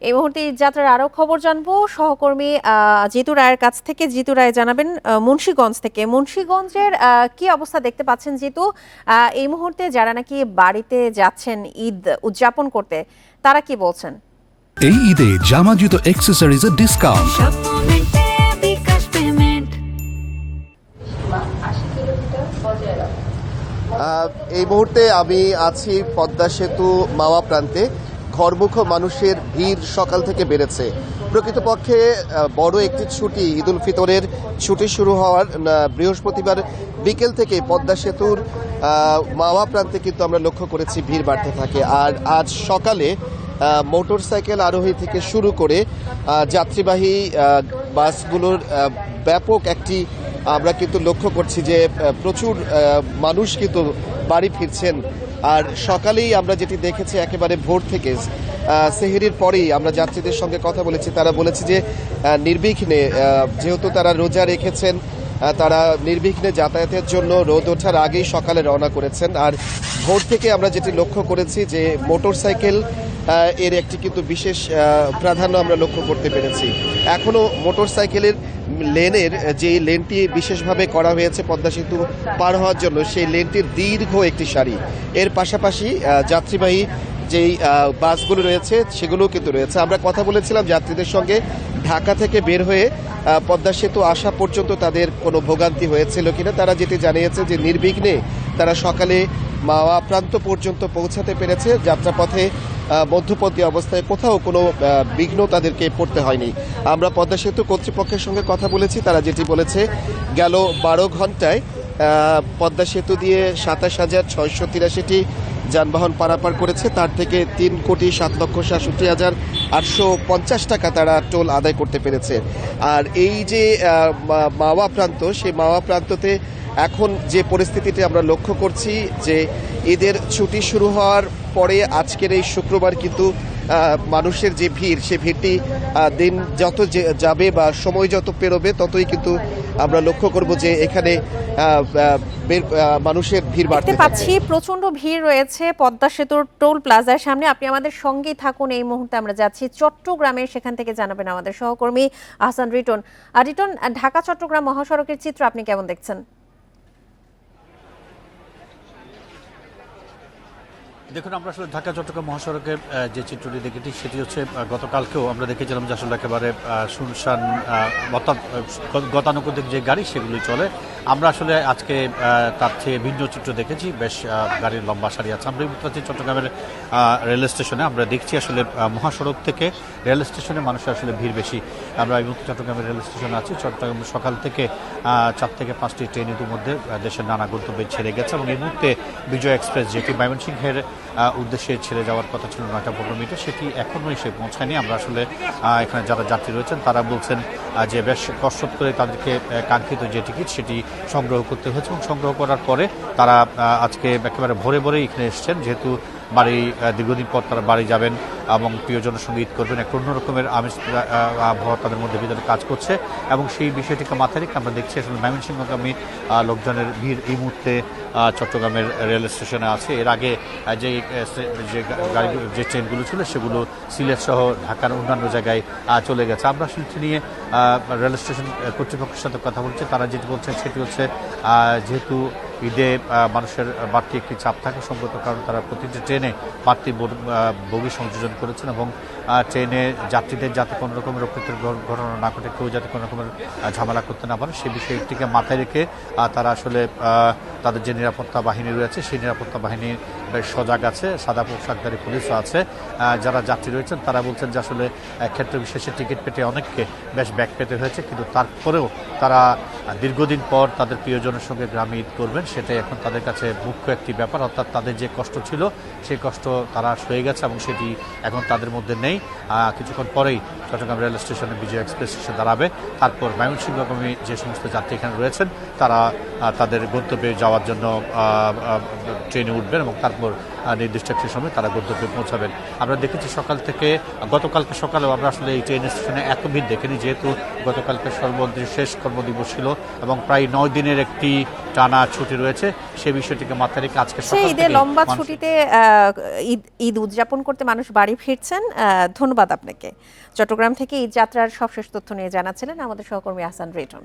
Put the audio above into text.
এই মুহূর্তে ঈদ যাত্রার আরো খবর জানবো সহকর্মী জিতু রায়ের কাছ থেকে। জিতু রায় জানাবেন মুন্সিগঞ্জ থেকে। মুন্সিগঞ্জের কি অবস্থা দেখতে পাচ্ছেন জিতু? এই মুহূর্তে যারা নাকি বাড়িতে যাচ্ছেন ঈদ উদযাপন করতে, তারা কি বলছেন? এই ঈদে জামা জুতো অ্যাক্সেসরিজের ডিসকাউন্ট। এই মুহূর্তে আমি আছি পদ্মা সেতু মাওয়া প্রান্তে। ঘরমুখ মানুষের ভিড় সকাল থেকে বেড়েছে। প্রকৃতপক্ষে বড় একটি ছুটি, ঈদ উল ফিতরের ছুটি শুরু হওয়ার বৃহস্পতিবার বিকেল থেকে পদ্মা সেতুর মাওয়া প্রান্তে কিন্তু আমরা লক্ষ্য করেছি ভিড় বাড়তে থাকে। আর আজ সকালে মোটর সাইকেল আরোহী থেকে শুরু করে যাত্রীবাহী বাসগুলোর ব্যাপক একটি আমরা কিন্তু লক্ষ্য করছি যে প্রচুর মানুষ কিন্তু বাড়ি ফিরছেন। আর সকালেই আমরা যেটি দেখেছি একেবারে ভোর থেকে সেহরির পরেই আমরা যাত্রীদের সঙ্গে কথা বলেছি, তারা বলেছে যে নির্বিঘ্নে, যেহেতু তারা রোজা রেখেছেন, তারা নির্বিঘ্নে যাতায়াতের জন্য রোদ ওঠার আগেই সকালে রওনা করেছেন। আর ভোর থেকে আমরা যেটি লক্ষ্য করেছি যে মোটর সাইকেল এর একটি কিন্তু বিশেষ প্রাধান্য আমরা লক্ষ্য করতে পেরেছি। এখনও মোটর সাইকেলের লেনের যে লেনটি বিশেষভাবে করা হয়েছে পদ্মা সেতু পার হওয়ার জন্য, সেই লেনটির দীর্ঘ একটি সারি। এর পাশাপাশি যাত্রীবাহী যেই বাসগুলো রয়েছে সেগুলোও কিন্তু রয়েছে। আমরা কথা বলেছিলাম যাত্রীদের সঙ্গে, ঢাকা থেকে বের হয়ে পদ্মা সেতু আসা পর্যন্ত তাদের কোনো ভোগান্তি হয়েছিল কিনা। তারা যেটি জানিয়েছে যে নির্বিঘ্নে তারা সকালে মাওয়া প্রান্ত পর্যন্ত পৌঁছাতে পেরেছে। যাত্রাপথে মধ্যপন্থী অবস্থায় কোথাও কোনো বিঘ্ন তাদেরকে পড়তে হয়নি। আমরা পদ্মা সেতু কর্তৃপক্ষের সঙ্গে কথা বলেছি, তারা যেটি বলেছে গেল 12 ঘন্টায় পদ্মা সেতু দিয়ে 27,683টি যানবাহন পারাপার করেছে। তার থেকে 3,07,67,850 টাকা তারা টোল আদায় করতে পেরেছে। আর এই যে মাওয়া প্রান্ত, সেই মাওয়া প্রান্ততে এখন যে পরিস্থিতিটি আমরা লক্ষ্য করছি যে ঈদের ছুটি শুরু হওয়ার পরে আজকের এই শুক্রবার কিন্তু মানুষের যে ভিড়, সে ভিড়টি দিন যত যাবে বা সময় যত পেরোবে ততই কিন্তু আমরা লক্ষ্য করব যে এখানে মানুষের ভিড় বাড়তে পাচ্ছি। প্রচন্ড ভিড় রয়েছে পদ্মা সেতুর টোল প্লাজার সামনে। আপনি আমাদের সঙ্গেই থাকুন। এই মুহূর্তে আমরা যাচ্ছি চট্টগ্রামে, সেখান থেকে জানাবেন আমাদের সহকর্মী আহসান রিটন। রিটন, ঢাকা চট্টগ্রাম মহাসড়কের চিত্র আপনি কেমন দেখছেন? দেখুন, আমরা আসলে ঢাকা চট্টগ্রাম মহাসড়কের যে চিত্রটি দেখেছি সেটি হচ্ছে গতকালকেও আমরা দেখেছিলাম যে আসলে একেবারে শুনশান, অর্থাৎ গতানুগতিক যে গাড়ি সেগুলি চলে। আমরা আসলে আজকে তার চেয়ে ভিন্ন চিত্র দেখেছি, বেশ গাড়ির লম্বা সারি আছে। আমরা আছি চট্টগ্রামের রেল স্টেশনে। আমরা দেখছি আসলে মহাসড়ক থেকে রেল স্টেশনে মানুষের আসলে ভিড় বেশি। আমরা এই মুহূর্তে চট্টগ্রামের রেল স্টেশনে আছি। চট্টগ্রাম সকাল থেকে 4 থেকে 5টি ট্রেন ইতিমধ্যে দেশের নানা গন্তব্যে ছেড়ে গেছে এবং এই মুহূর্তে বিজয় এক্সপ্রেস, যেটি ময়মনসিংহের উদ্দেশ্যে ছেড়ে যাওয়ার কথা ছিল 9:15, সেটি এখনও এসে পৌঁছায়নি। আমরা আসলে এখানে যারা যাত্রী রয়েছেন তারা বলছেন যে বেশ কষ্ট করে তাদেরকে কাঙ্ক্ষিত যে টিকিট সেটি সংগ্রহ করতে হয়েছে এবং সংগ্রহ করার পরে তারা আজকে একেবারে ভোরে ভোরে এখানে এসছেন। যেহেতু বাড়ি দীর্ঘদিন পর তারা বাড়ি যাবেন এবং প্রিয়জনের সঙ্গে ঈদ করবেন, একটা অন্য রকমের আমেজ আবহাওয়া তাদের মধ্যে ভিতরে কাজ করছে এবং সেই বিষয়টিকে মাথায় রেখে আমরা দেখছি আসলে ময়মনসিংহগামী লোকজনের ভিড় এই মুহূর্তে চট্টগ্রামের রেল স্টেশনে আছে। এর আগে যে গাড়িগুলো, যে ট্রেনগুলো ছিল সেগুলো সিলেট সহ ঢাকার অন্যান্য জায়গায় চলে গেছে। আমরা আসলে নিয়ে রেল স্টেশন কর্তৃপক্ষের সাথে কথা বলছি। তারা যেটি বলছেন সেটি হচ্ছে যেহেতু ঈদে মানুষের বাড়তি একটি চাপ থাকে সম্ভবত, কারণ তারা প্রতিটি ট্রেনে বাড়তি বগি সংযোজন করেছেন এবং ট্রেনে যাত্রীদের যাতে কোনো রকমের অপ্রীতিকর ঘটনা না ঘটে, কেউ যাতে কোনো রকমের ঝামেলা করতে না পারে সেই বিষয়টিকে মাথায় রেখে তারা আসলে তাদের যে নিরাপত্তা বাহিনী রয়েছে সেই নিরাপত্তা বাহিনী বেশ সজাগ আছে। সাদা পোশাকধারী পুলিশও আছে। যারা যাত্রী রয়েছেন তারা বলছেন যে আসলে ক্ষেত্র বিশেষে টিকিট পেতে অনেককে বেশ ব্যাক পেতে হয়েছে, কিন্তু তারপরেও তারা দীর্ঘদিন পর তাদের প্রিয়জনের সঙ্গে গ্রামে ঈদ করবেন, সেটাই এখন তাদের কাছে মুখ্য একটি ব্যাপার। অর্থাৎ তাদের যে কষ্ট ছিল সেই কষ্ট তারা সয়ে গেছে এবং সেটি এখন তাদের মধ্যে নেই। কিছুক্ষণ পরেই চট্টগ্রাম রেল স্টেশনে বিজয় এক্সপ্রেস এসে দাঁড়াবে। তারপর ময়মনসিংহগামী যে সমস্ত যাত্রী এখানে রয়েছেন তারা তাদের গন্তব্যে যাওয়ার জন্য ট্রেনে উঠবেন এবং তারপর নির্দিষ্ট একটি সময় তারা গন্তব্যে পৌঁছাবেন। আমরা দেখেছি সকাল থেকে, গতকালকে সকালেও আমরা আসলে এই ট্রেন স্টেশনে এত ভিড় দেখিনি, যেহেতু গতকালকে শেষ কর্মদিবস ছিল এবং প্রায় 9 দিনের একটি টানা ছুটি রয়েছে। সেই বিষয়টিকে মাথায় রেখে আজকে সকাল সেই ঈদে থেকে লম্বা ছুটিতে ঈদ উদযাপন করতে মানুষ বাড়ি ফিরছেন। ধন্যবাদ আপনাকে। চট্টগ্রাম থেকে ঈদ যাত্রার সবশেষ তথ্য নিয়ে জানাচ্ছিলেন আমাদের সহকর্মী আহসান রিটন।